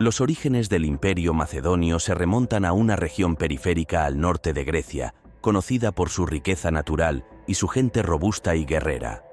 Los orígenes del Imperio Macedonio se remontan a una región periférica al norte de Grecia, conocida por su riqueza natural y su gente robusta y guerrera.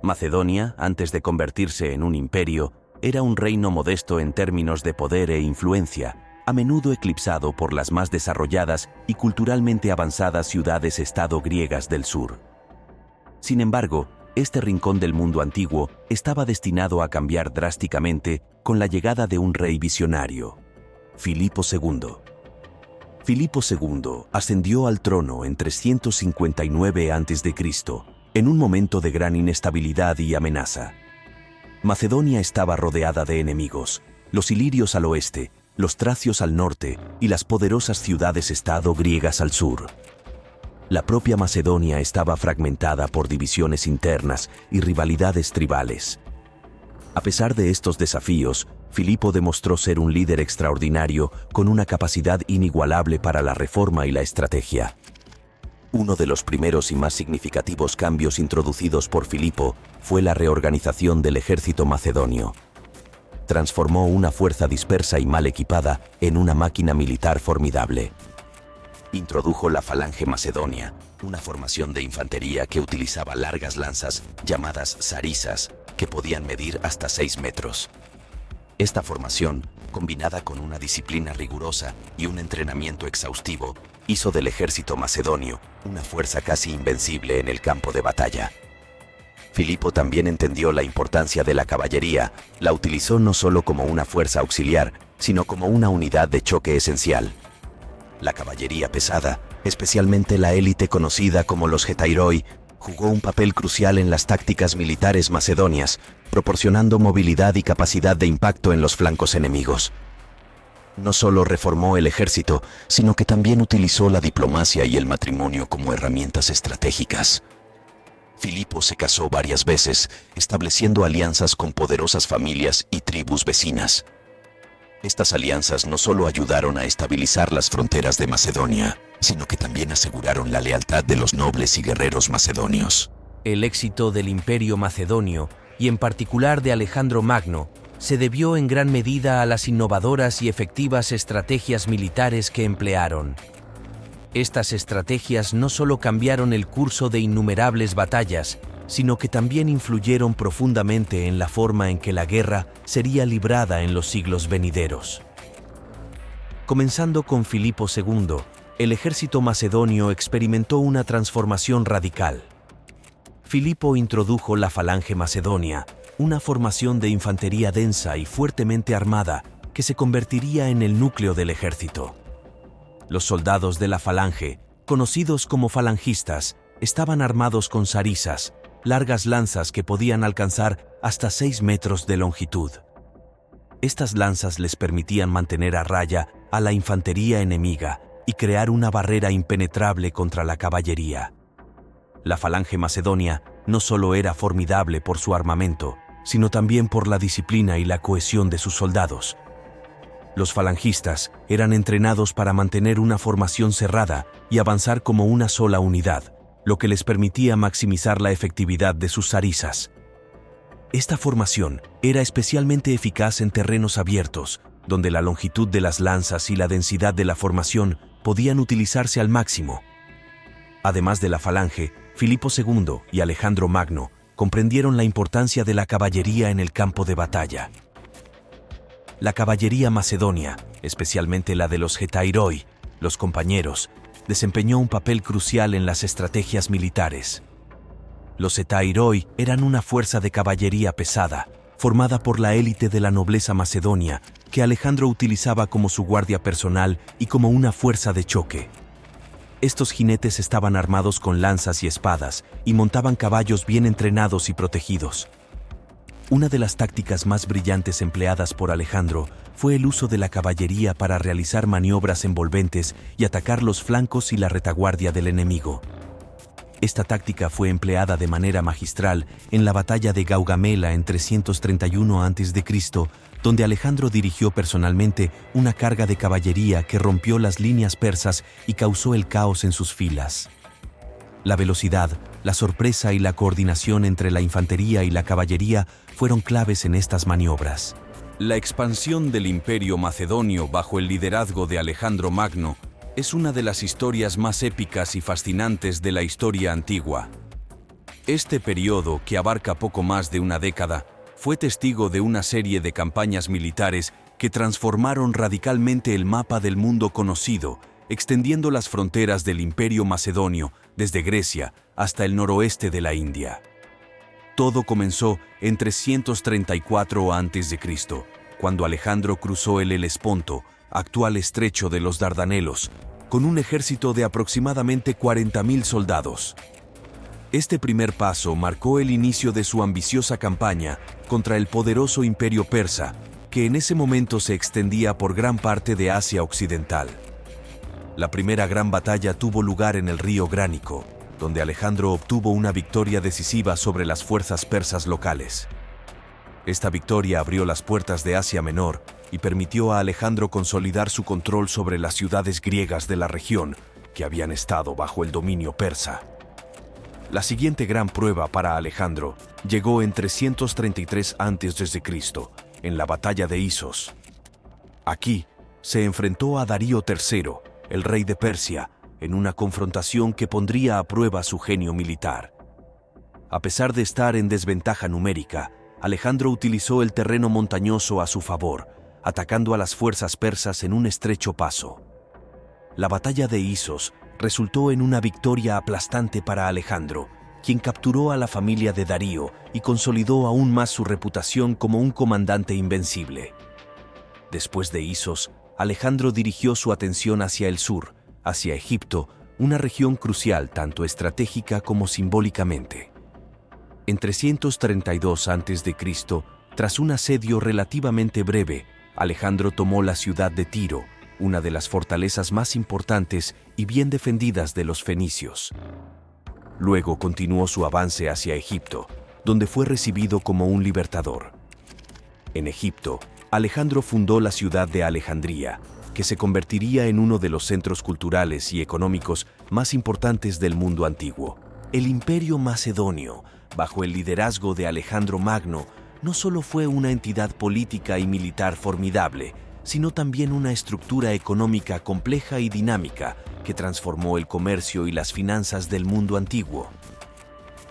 Macedonia, antes de convertirse en un imperio, era un reino modesto en términos de poder e influencia, a menudo eclipsado por las más desarrolladas y culturalmente avanzadas ciudades-estado griegas del sur. Sin embargo, este rincón del mundo antiguo estaba destinado a cambiar drásticamente con la llegada de un rey visionario, Filipo II. Filipo II ascendió al trono en 359 a.C., en un momento de gran inestabilidad y amenaza. Macedonia estaba rodeada de enemigos, los ilirios al oeste, los tracios al norte y las poderosas ciudades-estado griegas al sur. La propia Macedonia estaba fragmentada por divisiones internas y rivalidades tribales. A pesar de estos desafíos, Filipo demostró ser un líder extraordinario con una capacidad inigualable para la reforma y la estrategia. Uno de los primeros y más significativos cambios introducidos por Filipo fue la reorganización del ejército macedonio. Transformó una fuerza dispersa y mal equipada en una máquina militar formidable. Introdujo la falange macedonia, una formación de infantería que utilizaba largas lanzas llamadas sarisas, que podían medir hasta 6 metros. Esta formación, combinada con una disciplina rigurosa y un entrenamiento exhaustivo, hizo del ejército macedonio una fuerza casi invencible en el campo de batalla. Filipo también entendió la importancia de la caballería, la utilizó no solo como una fuerza auxiliar, sino como una unidad de choque esencial. La caballería pesada, especialmente la élite conocida como los getairoi, jugó un papel crucial en las tácticas militares macedonias, proporcionando movilidad y capacidad de impacto en los flancos enemigos. No solo reformó el ejército, sino que también utilizó la diplomacia y el matrimonio como herramientas estratégicas. Filipo se casó varias veces, estableciendo alianzas con poderosas familias y tribus vecinas. Estas alianzas no solo ayudaron a estabilizar las fronteras de Macedonia, sino que también aseguraron la lealtad de los nobles y guerreros macedonios. El éxito del Imperio Macedonio, y en particular de Alejandro Magno, se debió en gran medida a las innovadoras y efectivas estrategias militares que emplearon. Estas estrategias no solo cambiaron el curso de innumerables batallas, sino que también influyeron profundamente en la forma en que la guerra sería librada en los siglos venideros. Comenzando con Filipo II, el ejército macedonio experimentó una transformación radical. Filipo introdujo la falange macedonia, una formación de infantería densa y fuertemente armada que se convertiría en el núcleo del ejército. Los soldados de la falange, conocidos como falangistas, estaban armados con sarisas, largas lanzas que podían alcanzar hasta 6 metros de longitud. Estas lanzas les permitían mantener a raya a la infantería enemiga y crear una barrera impenetrable contra la caballería. La falange macedonia no solo era formidable por su armamento, sino también por la disciplina y la cohesión de sus soldados. Los falangistas eran entrenados para mantener una formación cerrada y avanzar como una sola unidad, lo que les permitía maximizar la efectividad de sus sarisas. Esta formación era especialmente eficaz en terrenos abiertos, donde la longitud de las lanzas y la densidad de la formación podían utilizarse al máximo. Además de la falange, Filipo II y Alejandro Magno comprendieron la importancia de la caballería en el campo de batalla. La caballería macedonia, especialmente la de los getairoi, los compañeros, desempeñó un papel crucial en las estrategias militares. Los getairoi eran una fuerza de caballería pesada, formada por la élite de la nobleza macedonia, que Alejandro utilizaba como su guardia personal y como una fuerza de choque. Estos jinetes estaban armados con lanzas y espadas y montaban caballos bien entrenados y protegidos. Una de las tácticas más brillantes empleadas por Alejandro fue el uso de la caballería para realizar maniobras envolventes y atacar los flancos y la retaguardia del enemigo. Esta táctica fue empleada de manera magistral en la batalla de Gaugamela en 331 a.C., donde Alejandro dirigió personalmente una carga de caballería que rompió las líneas persas y causó el caos en sus filas. La velocidad, la sorpresa y la coordinación entre la infantería y la caballería fueron claves en estas maniobras. La expansión del Imperio Macedonio bajo el liderazgo de Alejandro Magno es una de las historias más épicas y fascinantes de la historia antigua. Este periodo, que abarca poco más de una década, fue testigo de una serie de campañas militares que transformaron radicalmente el mapa del mundo conocido, extendiendo las fronteras del Imperio Macedonio desde Grecia hasta el noroeste de la India. Todo comenzó en 334 a.C., cuando Alejandro cruzó el Helesponto, actual estrecho de los Dardanelos, con un ejército de aproximadamente 40.000 soldados. Este primer paso marcó el inicio de su ambiciosa campaña contra el poderoso Imperio Persa, que en ese momento se extendía por gran parte de Asia Occidental. La primera gran batalla tuvo lugar en el río Gránico, donde Alejandro obtuvo una victoria decisiva sobre las fuerzas persas locales. Esta victoria abrió las puertas de Asia Menor y permitió a Alejandro consolidar su control sobre las ciudades griegas de la región, que habían estado bajo el dominio persa. La siguiente gran prueba para Alejandro llegó en 333 a.C., en la batalla de Isos. Aquí se enfrentó a Darío III, el rey de Persia, en una confrontación que pondría a prueba su genio militar. A pesar de estar en desventaja numérica, Alejandro utilizó el terreno montañoso a su favor, atacando a las fuerzas persas en un estrecho paso. La batalla de Isos resultó en una victoria aplastante para Alejandro, quien capturó a la familia de Darío y consolidó aún más su reputación como un comandante invencible. Después de Isos, Alejandro dirigió su atención hacia el sur, hacia Egipto, una región crucial tanto estratégica como simbólicamente. En 332 a.C., tras un asedio relativamente breve, Alejandro tomó la ciudad de Tiro, una de las fortalezas más importantes y bien defendidas de los fenicios. Luego continuó su avance hacia Egipto, donde fue recibido como un libertador. En Egipto, Alejandro fundó la ciudad de Alejandría, que se convertiría en uno de los centros culturales y económicos más importantes del mundo antiguo. El Imperio Macedonio, bajo el liderazgo de Alejandro Magno, no solo fue una entidad política y militar formidable, sino también una estructura económica compleja y dinámica que transformó el comercio y las finanzas del mundo antiguo.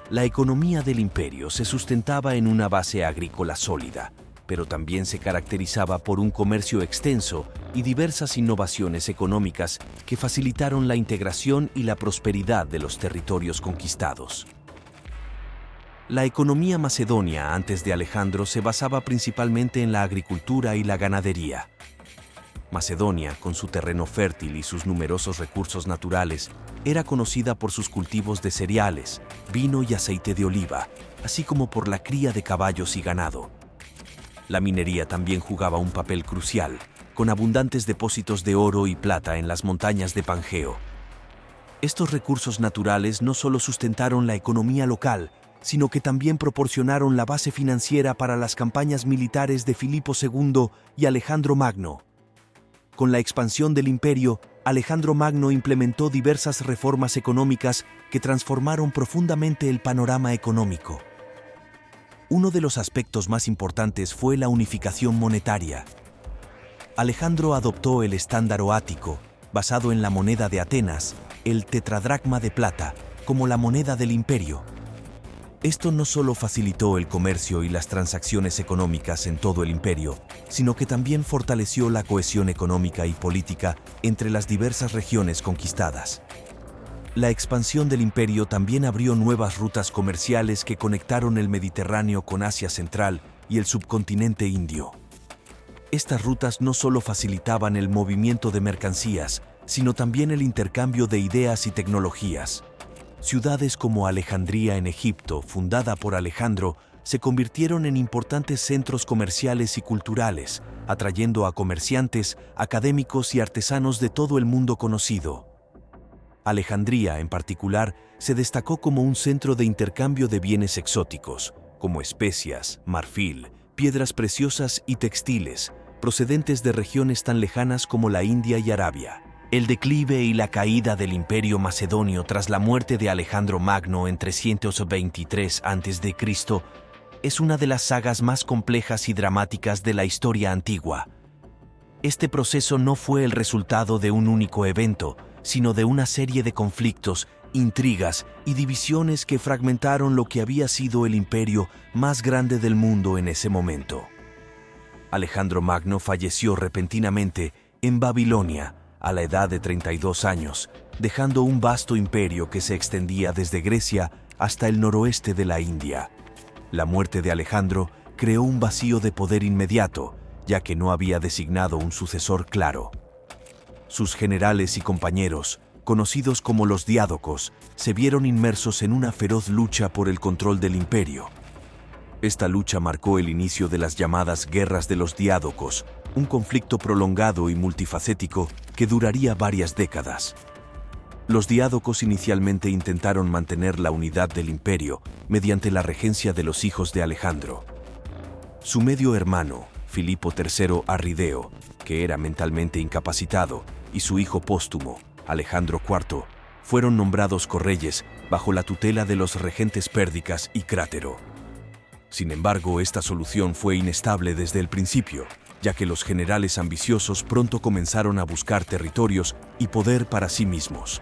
La economía del imperio se sustentaba en una base agrícola sólida, pero también se caracterizaba por un comercio extenso y diversas innovaciones económicas que facilitaron la integración y la prosperidad de los territorios conquistados. La economía macedonia antes de Alejandro se basaba principalmente en la agricultura y la ganadería. Macedonia, con su terreno fértil y sus numerosos recursos naturales, era conocida por sus cultivos de cereales, vino y aceite de oliva, así como por la cría de caballos y ganado. La minería también jugaba un papel crucial, con abundantes depósitos de oro y plata en las montañas de Pangeo. Estos recursos naturales no solo sustentaron la economía local, sino que también proporcionaron la base financiera para las campañas militares de Filipo II y Alejandro Magno. Con la expansión del imperio, Alejandro Magno implementó diversas reformas económicas que transformaron profundamente el panorama económico. Uno de los aspectos más importantes fue la unificación monetaria. Alejandro adoptó el estándar ático, basado en la moneda de Atenas, el tetradracma de plata, como la moneda del imperio. Esto no solo facilitó el comercio y las transacciones económicas en todo el imperio, sino que también fortaleció la cohesión económica y política entre las diversas regiones conquistadas. La expansión del imperio también abrió nuevas rutas comerciales que conectaron el Mediterráneo con Asia Central y el subcontinente indio. Estas rutas no solo facilitaban el movimiento de mercancías, sino también el intercambio de ideas y tecnologías. Ciudades como Alejandría en Egipto, fundada por Alejandro, se convirtieron en importantes centros comerciales y culturales, atrayendo a comerciantes, académicos y artesanos de todo el mundo conocido. Alejandría, en particular, se destacó como un centro de intercambio de bienes exóticos, como especias, marfil, piedras preciosas y textiles, procedentes de regiones tan lejanas como la India y Arabia. El declive y la caída del Imperio Macedonio tras la muerte de Alejandro Magno en 323 a.C. es una de las sagas más complejas y dramáticas de la historia antigua. Este proceso no fue el resultado de un único evento, sino de una serie de conflictos, intrigas y divisiones que fragmentaron lo que había sido el imperio más grande del mundo en ese momento. Alejandro Magno falleció repentinamente en Babilonia a la edad de 32 años, dejando un vasto imperio que se extendía desde Grecia hasta el noroeste de la India. La muerte de Alejandro creó un vacío de poder inmediato, ya que no había designado un sucesor claro. Sus generales y compañeros, conocidos como los diádocos, se vieron inmersos en una feroz lucha por el control del imperio. Esta lucha marcó el inicio de las llamadas Guerras de los Diádocos, un conflicto prolongado y multifacético que duraría varias décadas. Los diádocos inicialmente intentaron mantener la unidad del imperio mediante la regencia de los hijos de Alejandro. Su medio hermano, Filipo III Arrideo, que era mentalmente incapacitado, y su hijo póstumo, Alejandro IV, fueron nombrados correyes bajo la tutela de los regentes Pérdicas y Crátero. Sin embargo, esta solución fue inestable desde el principio, ya que los generales ambiciosos pronto comenzaron a buscar territorios y poder para sí mismos.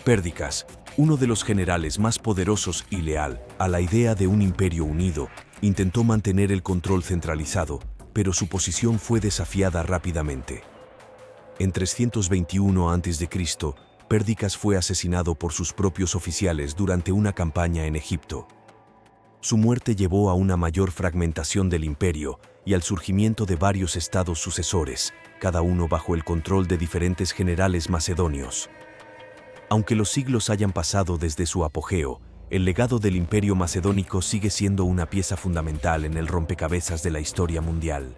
Pérdicas, uno de los generales más poderosos y leal a la idea de un imperio unido, intentó mantener el control centralizado, pero su posición fue desafiada rápidamente. En 321 a.C., Pérdicas fue asesinado por sus propios oficiales durante una campaña en Egipto. Su muerte llevó a una mayor fragmentación del imperio y al surgimiento de varios estados sucesores, cada uno bajo el control de diferentes generales macedonios. Aunque los siglos hayan pasado desde su apogeo, el legado del imperio macedónico sigue siendo una pieza fundamental en el rompecabezas de la historia mundial.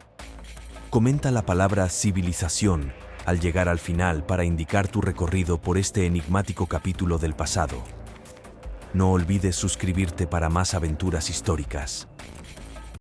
Comenta la palabra civilización al llegar al final para indicar tu recorrido por este enigmático capítulo del pasado. No olvides suscribirte para más aventuras históricas.